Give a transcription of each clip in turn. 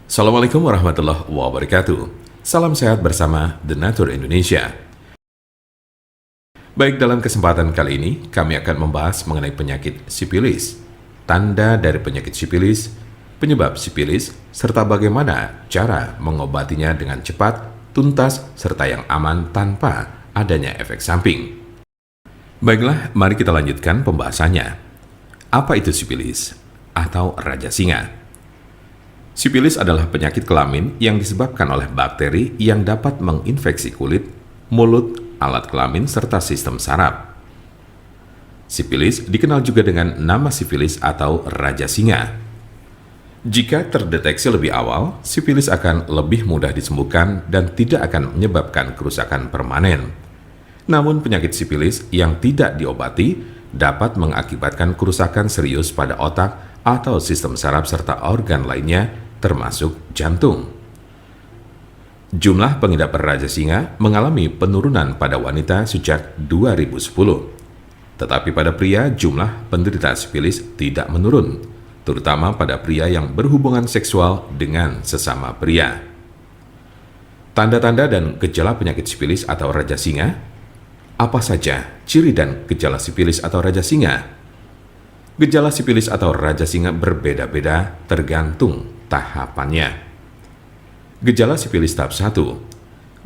Assalamualaikum warahmatullahi wabarakatuh. Salam sehat bersama The Nature Indonesia. Baik, dalam kesempatan kali ini kami akan membahas mengenai penyakit sipilis, tanda dari penyakit sipilis, penyebab sipilis, serta bagaimana cara mengobatinya dengan cepat, tuntas, serta yang aman tanpa adanya efek samping. Baiklah, mari kita lanjutkan pembahasannya. Apa itu sipilis atau raja singa? Sipilis adalah penyakit kelamin yang disebabkan oleh bakteri yang dapat menginfeksi kulit, mulut, alat kelamin, serta sistem saraf. Sipilis dikenal juga dengan nama sifilis atau raja singa. Jika terdeteksi lebih awal, sipilis akan lebih mudah disembuhkan dan tidak akan menyebabkan kerusakan permanen. Namun penyakit sipilis yang tidak diobati dapat mengakibatkan kerusakan serius pada otak atau sistem saraf serta organ lainnya, termasuk jantung. Jumlah pengidap raja singa mengalami penurunan pada wanita sejak 2010. Tetapi pada pria, jumlah penderita sipilis tidak menurun, terutama pada pria yang berhubungan seksual dengan sesama pria. Tanda-tanda dan gejala penyakit sipilis atau raja singa. Apa saja ciri dan gejala sipilis atau raja singa? Gejala sipilis atau raja singa berbeda-beda tergantung tahapannya. Gejala sipilis tahap 1.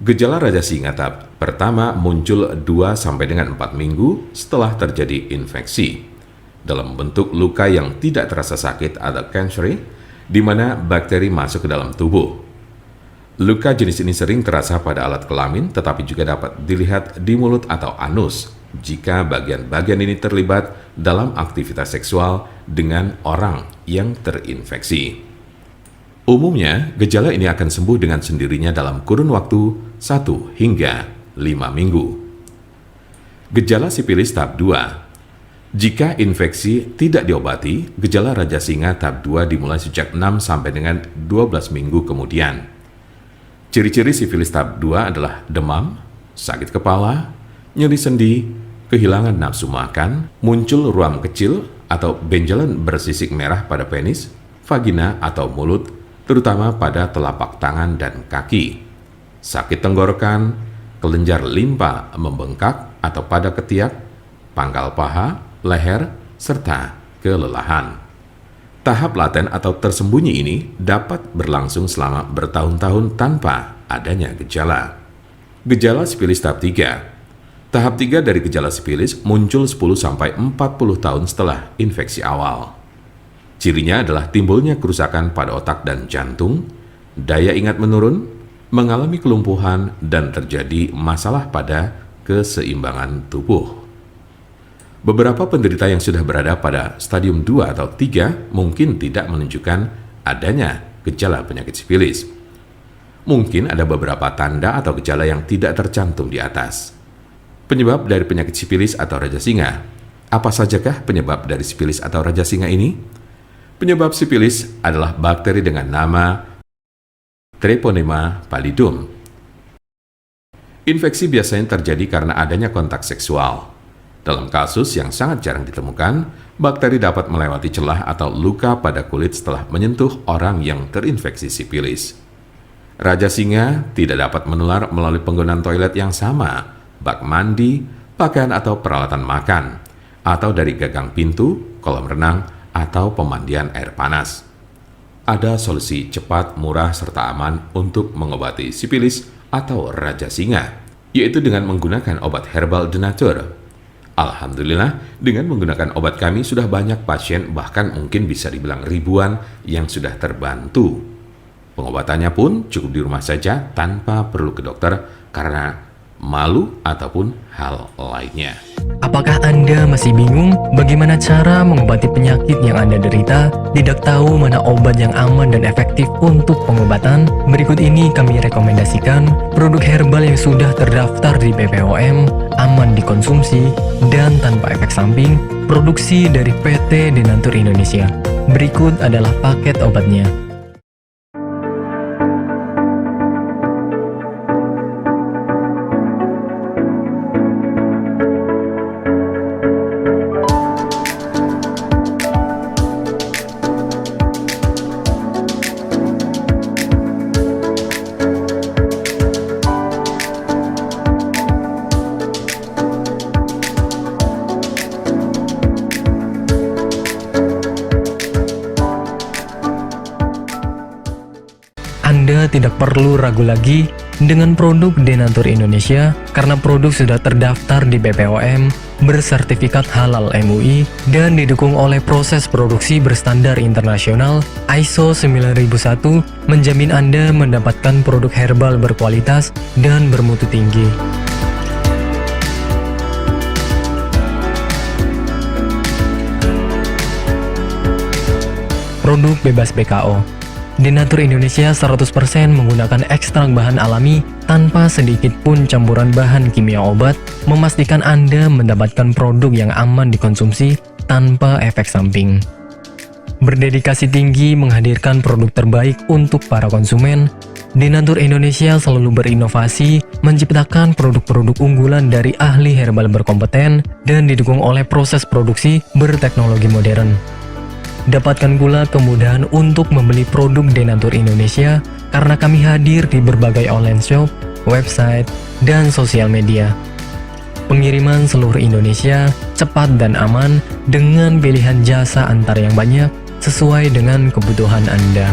Gejala raja singa tahap pertama muncul 2-4 minggu setelah terjadi infeksi dalam bentuk luka yang tidak terasa sakit atau cancer, di mana bakteri masuk ke dalam tubuh. Luka jenis ini sering terasa pada alat kelamin, tetapi juga dapat dilihat di mulut atau anus jika bagian-bagian ini terlibat dalam aktivitas seksual dengan orang yang terinfeksi. Umumnya, gejala ini akan sembuh dengan sendirinya dalam kurun waktu 1 hingga 5 minggu. Gejala sipilis tahap 2. Jika infeksi tidak diobati, gejala raja singa tahap 2 dimulai sejak 6 sampai dengan 12 minggu kemudian. Ciri-ciri sifilis tahap 2 adalah demam, sakit kepala, nyeri sendi, kehilangan nafsu makan, muncul ruam kecil atau benjolan bersisik merah pada penis, vagina atau mulut, terutama pada telapak tangan dan kaki, sakit tenggorokan, kelenjar limpa membengkak atau pada ketiak, pangkal paha, leher, serta kelelahan. Tahap laten atau tersembunyi ini dapat berlangsung selama bertahun-tahun tanpa adanya gejala. Gejala sipilis tahap 3. Tahap 3 dari gejala sipilis muncul 10-40 tahun setelah infeksi awal. Cirinya adalah timbulnya kerusakan pada otak dan jantung, daya ingat menurun, mengalami kelumpuhan, dan terjadi masalah pada keseimbangan tubuh. Beberapa penderita yang sudah berada pada stadium 2 atau 3 mungkin tidak menunjukkan adanya gejala penyakit sipilis. Mungkin ada beberapa tanda atau gejala yang tidak tercantum di atas. Penyebab dari penyakit sipilis atau raja singa. Apa sajakah penyebab dari sipilis atau raja singa ini? Penyebab sipilis adalah bakteri dengan nama Treponema pallidum. Infeksi biasanya terjadi karena adanya kontak seksual. Dalam kasus yang sangat jarang ditemukan, bakteri dapat melewati celah atau luka pada kulit setelah menyentuh orang yang terinfeksi sipilis. Raja singa tidak dapat menular melalui penggunaan toilet yang sama, bak mandi, pakaian atau peralatan makan, atau dari gagang pintu, kolam renang, atau pemandian air panas. Ada solusi cepat, murah, serta aman untuk mengobati sipilis atau raja singa, yaitu dengan menggunakan obat herbal The Nature. Alhamdulillah, dengan menggunakan obat kami sudah banyak pasien, bahkan mungkin bisa dibilang ribuan, yang sudah terbantu. Pengobatannya pun cukup di rumah saja tanpa perlu ke dokter karena malu ataupun hal lainnya. Apakah Anda masih bingung bagaimana cara mengobati penyakit yang Anda derita? Tidak tahu mana obat yang aman dan efektif untuk pengobatan? Berikut ini kami rekomendasikan produk herbal yang sudah terdaftar di BPOM, aman dikonsumsi, dan tanpa efek samping, produksi dari PT The Nature Indonesia. Berikut adalah paket obatnya. Anda tidak perlu ragu lagi dengan produk Denatur Indonesia karena produk sudah terdaftar di BPOM, bersertifikat halal MUI, dan didukung oleh proses produksi berstandar internasional ISO 9001, menjamin Anda mendapatkan produk herbal berkualitas dan bermutu tinggi. Produk bebas BKO. Denatur Indonesia 100% menggunakan ekstrak bahan alami tanpa sedikit pun campuran bahan kimia obat, memastikan Anda mendapatkan produk yang aman dikonsumsi tanpa efek samping. Berdedikasi tinggi menghadirkan produk terbaik untuk para konsumen, Denatur Indonesia selalu berinovasi, menciptakan produk-produk unggulan dari ahli herbal berkompeten dan didukung oleh proses produksi berteknologi modern. Dapatkan pula kemudahan untuk membeli produk Denatur Indonesia karena kami hadir di berbagai online shop, website, dan sosial media. Pengiriman seluruh Indonesia cepat dan aman dengan pilihan jasa antar yang banyak sesuai dengan kebutuhan Anda.